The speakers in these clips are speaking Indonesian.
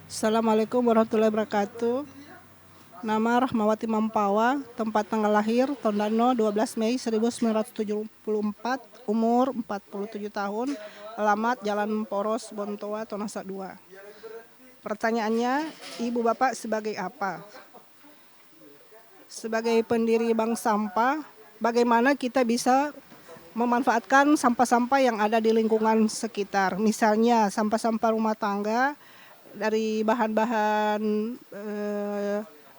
Assalamualaikum warahmatullahi wabarakatuh. Nama Rahmawati Mampawa, tempat tanggal lahir Tondano 12 Mei 1974, umur 47 tahun, alamat Jalan Poros, Bontoa, Tonasa 2. Pertanyaannya, Ibu Bapak sebagai apa? Sebagai pendiri Bank Sampah, bagaimana kita bisa memanfaatkan sampah-sampah yang ada di lingkungan sekitar. Misalnya sampah-sampah rumah tangga dari bahan-bahan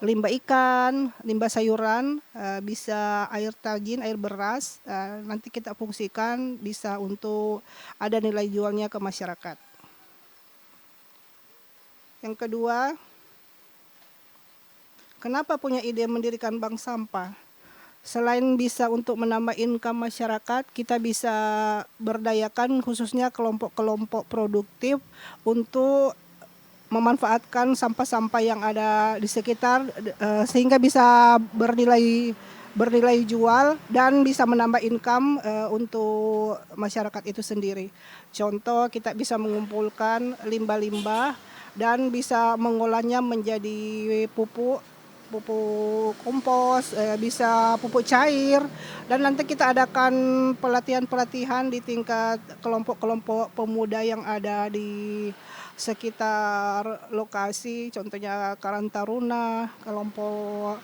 limbah ikan, limbah sayuran, bisa air tajin, air beras, nanti kita fungsikan bisa untuk ada nilai jualnya ke masyarakat. Yang kedua, kenapa punya ide mendirikan bank sampah? Selain bisa untuk menambah income masyarakat, kita bisa berdayakan khususnya kelompok-kelompok produktif untuk memanfaatkan sampah-sampah yang ada di sekitar sehingga bisa bernilai jual dan bisa menambah income untuk masyarakat itu sendiri. Contoh, kita bisa mengumpulkan limbah-limbah dan bisa mengolahnya menjadi pupuk kompos, bisa pupuk cair, dan nanti kita adakan pelatihan-pelatihan di tingkat kelompok-kelompok pemuda yang ada di sekitar lokasi, contohnya Karang Taruna, kelompok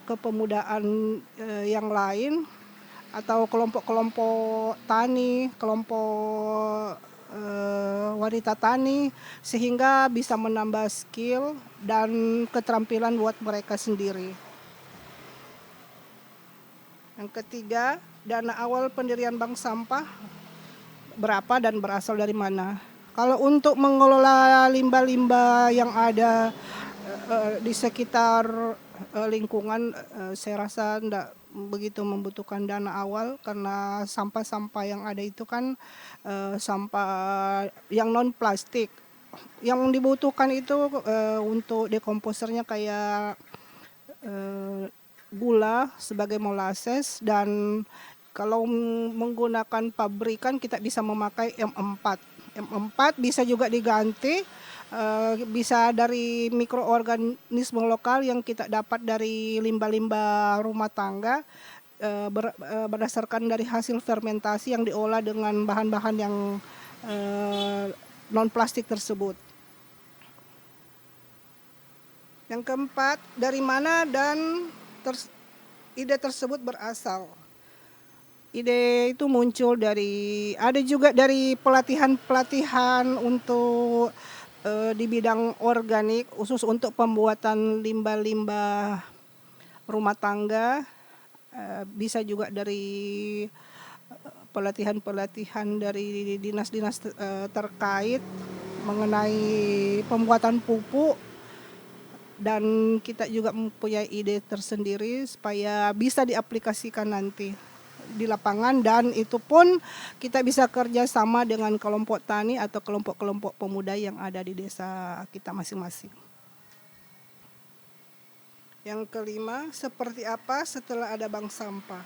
kepemudaan yang lain, atau kelompok-kelompok tani, kelompok wanita tani, sehingga bisa menambah skill dan keterampilan buat mereka sendiri. Yang ketiga, dana awal pendirian bank sampah berapa dan berasal dari mana? Kalau untuk mengelola limbah-limbah yang ada di sekitar lingkungan, saya rasa tidak begitu membutuhkan dana awal karena sampah-sampah yang ada itu kan sampah yang non plastik. Yang dibutuhkan itu untuk dekomposernya kayak gula sebagai molasses, dan kalau menggunakan pabrikan kita bisa memakai M4. M4 bisa juga diganti, bisa dari mikroorganisme lokal yang kita dapat dari limbah-limbah rumah tangga, berdasarkan dari hasil fermentasi yang diolah dengan bahan-bahan yang non plastik tersebut. Yang keempat, dari mana dan ide tersebut berasal? Ide itu muncul ada juga dari pelatihan-pelatihan untuk di bidang organik, khusus untuk pembuatan limbah-limbah rumah tangga. Bisa juga dari pelatihan-pelatihan dari dinas-dinas terkait mengenai pembuatan pupuk, dan kita juga mempunyai ide tersendiri supaya bisa diaplikasikan nanti di lapangan, dan itu pun kita bisa kerjasama dengan kelompok tani atau kelompok-kelompok pemuda yang ada di desa kita masing-masing. Yang kelima, seperti apa setelah ada bank sampah?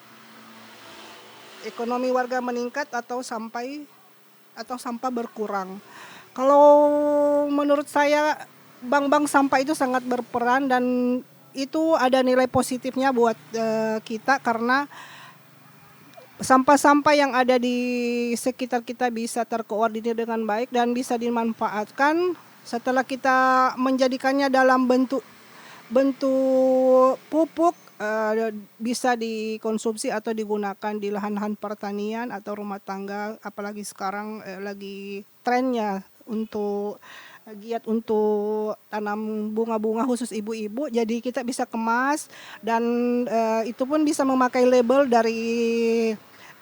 Ekonomi warga meningkat atau sampah berkurang? Kalau menurut saya, bank-bank sampah itu sangat berperan dan itu ada nilai positifnya buat kita, karena sampah-sampah yang ada di sekitar kita bisa terkoordinir dengan baik dan bisa dimanfaatkan setelah kita menjadikannya dalam bentuk pupuk, bisa dikonsumsi atau digunakan di lahan-lahan pertanian atau rumah tangga, apalagi sekarang lagi trennya untuk giat untuk tanam bunga-bunga khusus ibu-ibu, jadi kita bisa kemas dan itu pun bisa memakai label dari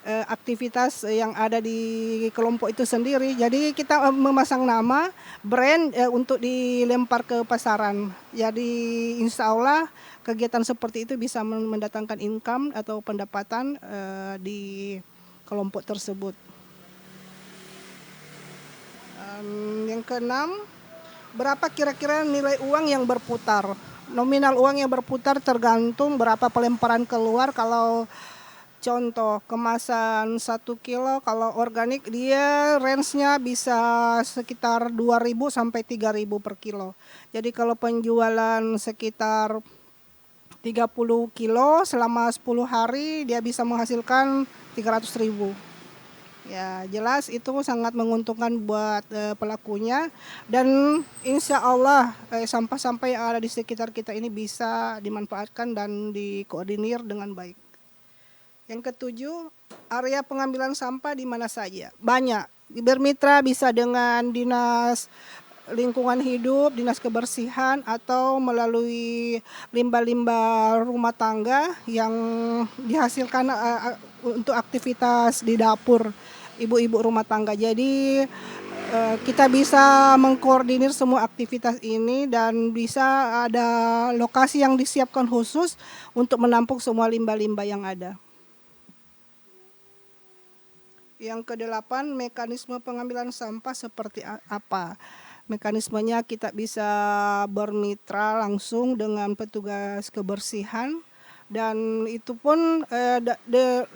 aktivitas yang ada di kelompok itu sendiri. Jadi kita memasang nama, brand untuk dilempar ke pasaran. Jadi insya Allah kegiatan seperti itu bisa mendatangkan income atau pendapatan di kelompok tersebut. Yang keenam, berapa kira-kira nilai uang yang berputar? Nominal uang yang berputar tergantung berapa pelemparan keluar. Kalau Contoh kemasan 1 kilo kalau organik dia range-nya bisa sekitar 2.000 sampai 3.000 per kilo. Jadi kalau penjualan sekitar 30 kilo selama 10 hari dia bisa menghasilkan 300.000. Ya jelas itu sangat menguntungkan buat pelakunya, dan insya Allah sampah-sampah yang ada di sekitar kita ini bisa dimanfaatkan dan dikoordinir dengan baik. Yang ketujuh, area pengambilan sampah di mana saja. Banyak. Bermitra bisa dengan dinas lingkungan hidup, dinas kebersihan, atau melalui limbah-limbah rumah tangga yang dihasilkan untuk aktivitas di dapur ibu-ibu rumah tangga. Jadi kita bisa mengkoordinir semua aktivitas ini dan bisa ada lokasi yang disiapkan khusus untuk menampung semua limbah-limbah yang ada. Yang kedelapan, mekanisme pengambilan sampah seperti apa? Mekanismenya kita bisa bermitra langsung dengan petugas kebersihan, dan itu pun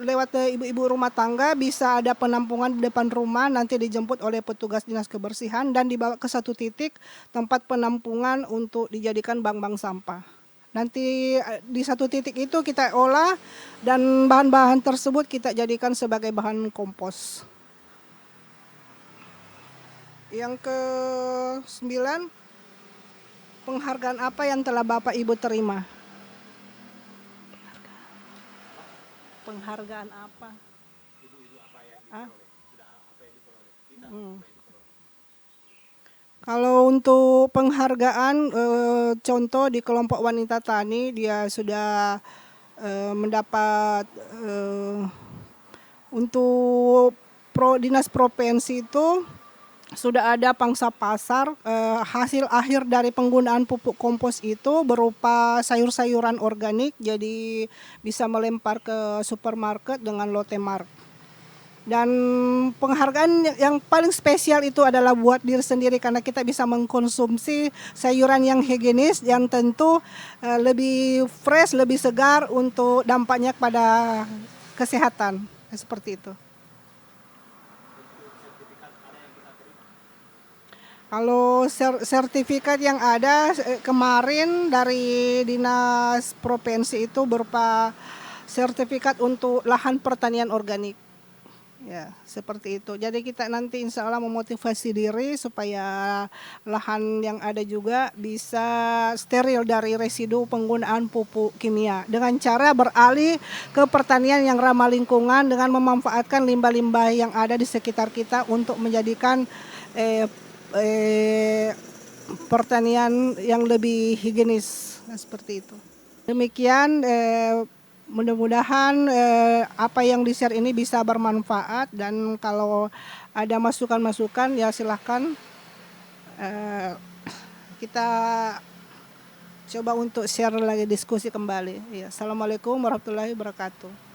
lewat ibu-ibu rumah tangga bisa ada penampungan di depan rumah, nanti dijemput oleh petugas dinas kebersihan dan dibawa ke satu titik tempat penampungan untuk dijadikan bank-bank sampah. Nanti di satu titik itu kita olah dan bahan-bahan tersebut kita jadikan sebagai bahan kompos. Yang ke-9, penghargaan apa yang telah Bapak Ibu terima? Penghargaan apa? Ibu-ibu apa yang diperoleh? Sudah apa yang diperoleh? Kalau untuk penghargaan, contoh di kelompok wanita tani dia sudah mendapat untuk dinas provinsi itu sudah ada pangsa pasar, hasil akhir dari penggunaan pupuk kompos itu berupa sayur-sayuran organik, jadi bisa melempar ke supermarket dengan lote mark. Dan penghargaan yang paling spesial itu adalah buat diri sendiri karena kita bisa mengkonsumsi sayuran yang higienis yang tentu lebih fresh, lebih segar untuk dampaknya pada kesehatan, seperti itu. Kalau sertifikat yang ada kemarin dari dinas provinsi itu berupa sertifikat untuk lahan pertanian organik. Ya, seperti itu. Jadi kita nanti insya Allah memotivasi diri supaya lahan yang ada juga bisa steril dari residu penggunaan pupuk kimia. Dengan cara beralih ke pertanian yang ramah lingkungan dengan memanfaatkan limbah-limbah yang ada di sekitar kita untuk menjadikan pertanian yang lebih higienis. Nah, seperti itu. Demikian mudah-mudahan apa yang di-share ini bisa bermanfaat, dan kalau ada masukan-masukan ya silahkan kita coba untuk share lagi, diskusi kembali. Ya, Assalamualaikum warahmatullahi wabarakatuh.